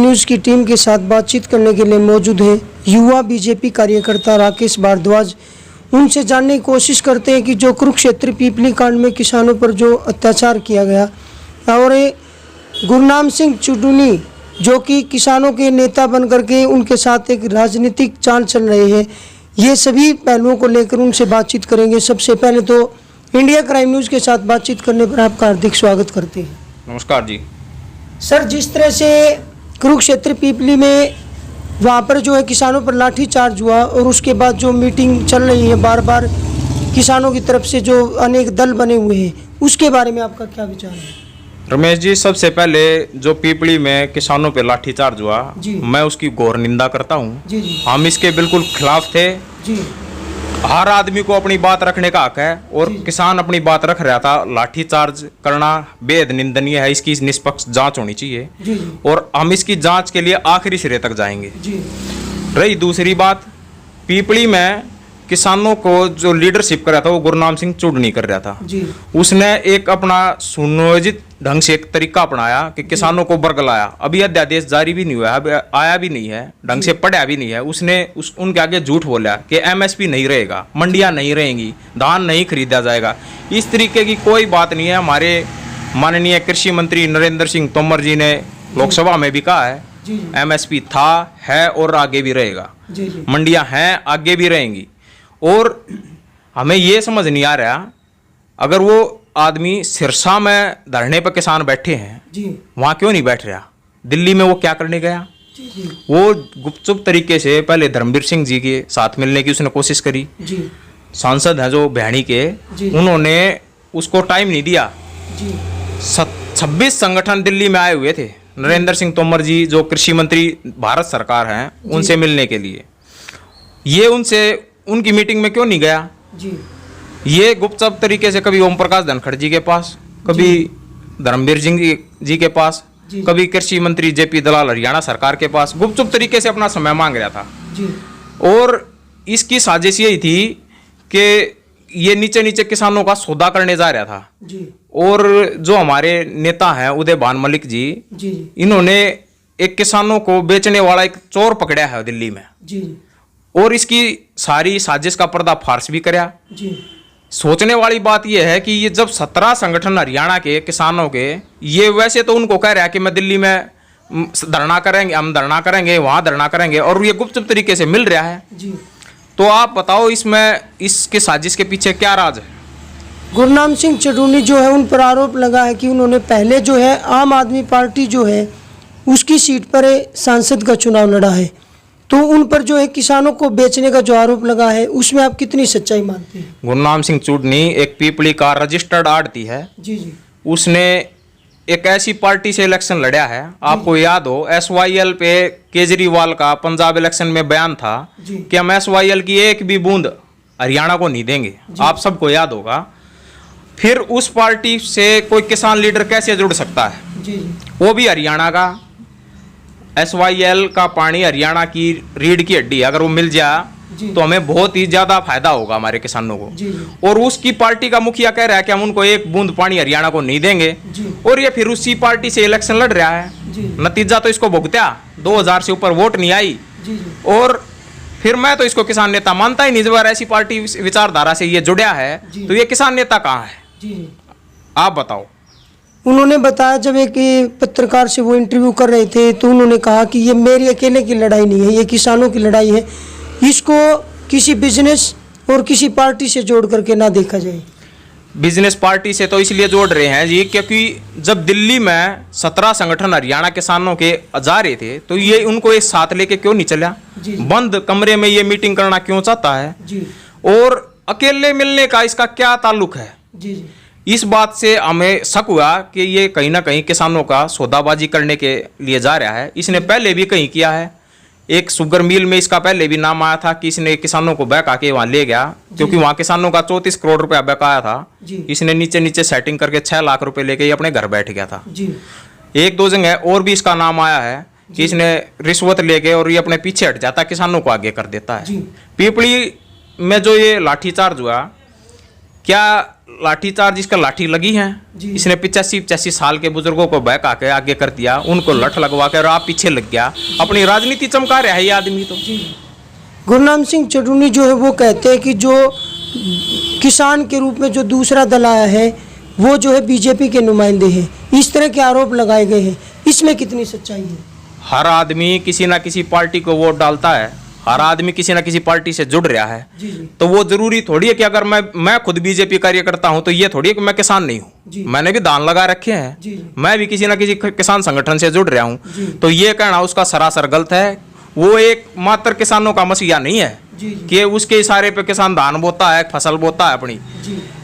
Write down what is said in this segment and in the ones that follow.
News की team के साथ बातचीत करने के लिए मौजूद है युवा बीजेपी कार्यकर्ता राकेश भारद्वाज। उनसे जानने की कोशिश करते हैं कि जो कुरुक्षेत्र पीपली कांड में किसानों पर जो अत्याचार किया गया और गुरनाम सिंह चुडूनी जो कि किसानों के नेता बन करके उनके साथ एक राजनीतिक चाल चल रहे हैं, ये सभी पहलुओं को लेकर उनसे बातचीत करेंगे। सबसे पहले तो इंडिया क्राइम न्यूज़ के साथ बातचीत करने पर आपका हार्दिक स्वागत करते हैं। नमस्कार जी। सर, जिस तरह से कुरुक्षेत्र पीपली में वहाँ पर जो है किसानों पर लाठीचार्ज हुआ और उसके बाद जो मीटिंग चल रही है बार बार किसानों की तरफ से जो अनेक दल बने हुए हैं, उसके बारे में आपका क्या विचार है? रमेश जी, सबसे पहले जो पीपली में किसानों पे लाठीचार्ज हुआ, मैं उसकी घोर निंदा करता हूँ। हम इसके बिल्कुल खिलाफ थे जी। हर आदमी को अपनी बात रखने का हक है और किसान अपनी बात रख रहा था। लाठीचार्ज करना बेहद निंदनीय है। इसकी निष्पक्ष जांच होनी चाहिए जी। और हम इसकी जांच के लिए आखिरी सिरे तक जाएंगे जी। रही दूसरी बात, पीपली में किसानों को जो लीडरशिप कर रहा था वो गुरनाम सिंह चुडनी कर रहा था जी। उसने एक अपना सुनियोजित ढंग से एक तरीका अपनाया कि किसानों को बरगलाया। अभी अध्यादेश जारी भी नहीं हुआ है, आया भी नहीं है, ढंग से पढ़ा भी नहीं है। उसने उनके आगे झूठ बोला कि एमएसपी नहीं रहेगा, मंडियां नहीं रहेंगी, धान नहीं खरीदा जाएगा। इस तरीके की कोई बात नहीं है। हमारे माननीय कृषि मंत्री नरेंद्र सिंह तोमर जी ने लोकसभा में भी कहा है एमएसपी था, है और आगे भी रहेगा। मंडियां हैं, आगे भी रहेंगी। और हमें ये समझ नहीं आ रहा, अगर वो आदमी सिरसा में धरने पर किसान बैठे हैं जी, वहाँ क्यों नहीं बैठ रहा? दिल्ली में वो क्या करने गया जी। वो गुपचुप तरीके से पहले धर्मवीर सिंह जी के साथ मिलने की उसने कोशिश करी जी। सांसद हैं जो भैणी के, उन्होंने उसको टाइम नहीं दिया जी। 26 संगठन दिल्ली में आए हुए थे नरेंद्र सिंह तोमर जी जो कृषि मंत्री भारत सरकार हैं उनसे मिलने के लिए। ये उनकी मीटिंग में क्यों नहीं गया जी? ये गुपचुप तरीके से कभी ओम प्रकाश धनखड़ जी के पास, कभी धर्मवीर सिंह जी के पास, कभी कृषि मंत्री जेपी दलाल हरियाणा सरकार के पास गुपचुप तरीके से अपना समय मांग रहा था जी। और इसकी साजिश यही थी कि ये नीचे नीचे किसानों का सौदा करने जा रहा था जी। और जो हमारे नेता हैं उदय भान मलिक जी, इन्होंने एक किसानों को बेचने वाला एक चोर पकड़ा है दिल्ली में जी। और इसकी सारी साजिश का पर्दाफाश भी कराया जी। सोचने वाली बात यह है कि ये जब 17 संगठन हरियाणा के किसानों के, ये वैसे तो उनको कह रहा है कि मैं दिल्ली में धरना करेंगे, हम धरना करेंगे, वहाँ धरना करेंगे, और ये गुपचुप तरीके से मिल रहा है जी। तो आप बताओ इसमें इसके साजिश के पीछे क्या राज है? गुरनाम सिंह चुडूनी जो है उन पर आरोप लगा है कि उन्होंने पहले जो है आम आदमी पार्टी जो है उसकी सीट पर सांसद का चुनाव लड़ा है, तो उन पर जो है किसानों को बेचने का जो आरोप लगा है उसमें आप कितनी सच्चाई मानते हैं? गुरनाम सिंह चुडनी एक पीपली का रजिस्टर्ड आड़ती है जी जी। उसने एक ऐसी पार्टी से इलेक्शन लड़ा है, आपको याद हो SYL पे केजरीवाल का पंजाब इलेक्शन में बयान था कि हम SYL की एक भी बूंद हरियाणा को नहीं देंगे, आप सबको याद होगा। फिर उस पार्टी से कोई किसान लीडर कैसे जुड़ सकता है जी। वो भी हरियाणा का। SYL का पानी हरियाणा की रीढ़ की हड्डी, अगर वो मिल जाए तो हमें बहुत ही ज्यादा फायदा होगा हमारे किसानों को जी। और उसकी पार्टी का मुखिया कह रहा है कि हम उनको एक बूंद पानी हरियाणा को नहीं देंगे जी। और ये फिर उसी पार्टी से इलेक्शन लड़ रहा है जी। नतीजा तो इसको भुगता, 2000 से ऊपर वोट नहीं आई जी। और फिर मैं तो इसको किसान नेता मानता ही नहीं। जब ऐसी पार्टी विचारधारा से ये जुड़ा है तो ये किसान नेता कहाँ है जी? आप बताओ। उन्होंने बताया, जब एक पत्रकार से वो इंटरव्यू कर रहे थे तो उन्होंने कहा कि ये मेरी अकेले की लड़ाई नहीं है, ये किसानों की लड़ाई है, इसको किसी बिजनेस और किसी पार्टी से जोड़ करके ना देखा जाए। बिजनेस पार्टी से तो इसलिए जोड़ रहे हैं जी क्योंकि जब दिल्ली में 17 संगठन हरियाणा किसानों के जा रहे थे तो ये उनको एक साथ लेके क्यों नहीं चला? बंद कमरे में ये मीटिंग करना क्यों चाहता है जी। और अकेले मिलने का इसका क्या ताल्लुक है जी। इस बात से हमें शक हुआ कि ये कहीं ना कहीं किसानों का सौदाबाजी करने के लिए जा रहा है। इसने पहले भी कहीं किया है, एक शुगर मिल में इसका पहले भी नाम आया था कि इसने किसानों को बहका के वहाँ ले गया, क्योंकि वहाँ किसानों का 34 करोड़ रुपया बकाया था। इसने नीचे नीचे सेटिंग करके 6 लाख रुपए लेके अपने घर बैठ गया था जी। एक दो जगह और भी इसका नाम आया है कि इसने रिश्वत लेके और ये अपने पीछे हट जाता, किसानों को आगे कर देता है। पीपली में जो ये लाठीचार्ज हुआ, क्या लाठीचार्ज इसका लाठी लगी है, इसने 85-85 साल के बुजुर्गों को बहका के आगे कर दिया, उनको लठ लगवा के और आप पीछे लग गया, अपनी राजनीति चमका रहा है ये आदमी। तो गुरनाम सिंह चटूनी जो है वो कहते हैं कि जो किसान के रूप में जो दूसरा दल आया है वो जो है बीजेपी के नुमाइंदे हैं, इस तरह के आरोप लगाए गए हैं, इसमें कितनी सच्चाई है? हर आदमी किसी ना किसी पार्टी को वोट डालता है, हर आदमी किसी ना किसी पार्टी से जुड़ रहा है। तो वो जरूरी थोड़ी है कि अगर मैं खुद बीजेपी कार्यकर्ता हूं तो ये थोड़ी है कि मैं किसान नहीं हूं, मैंने भी दान लगा रखे हैं, मैं भी किसी ना किसी किसान संगठन से जुड़ रहा हूं। तो ये कहना उसका सरासर गलत है। वो एक मात्र किसानों का मसीहा नहीं है कि उसके इशारे पे किसान धान बोता है, फसल बोता है अपनी,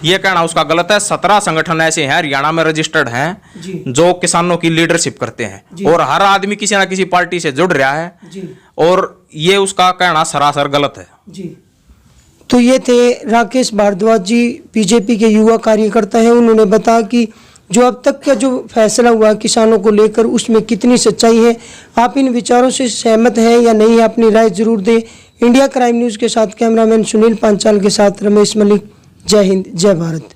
ये कहना उसका गलत है। 17 संगठन ऐसे हैं हरियाणा में रजिस्टर्ड हैं जो किसानों की लीडरशिप करते हैं और हर आदमी किसी ना किसी पार्टी से जुड़ रहा है और ये उसका कहना सरासर गलत है जी। तो ये थे राकेश भारद्वाज जी, बीजेपी के युवा कार्यकर्ता हैं। उन्होंने बताया कि जो अब तक का जो फैसला हुआ किसानों को लेकर उसमें कितनी सच्चाई है। आप इन विचारों से सहमत हैं या नहीं, अपनी राय जरूर दें। इंडिया क्राइम न्यूज़ के साथ कैमरामैन सुनील पांचाल के साथ रमेश मलिक। जय हिंद, जय भारत।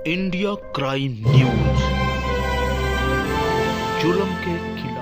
इंडिया क्राइम न्यूज, जुल्म के खिलाफ।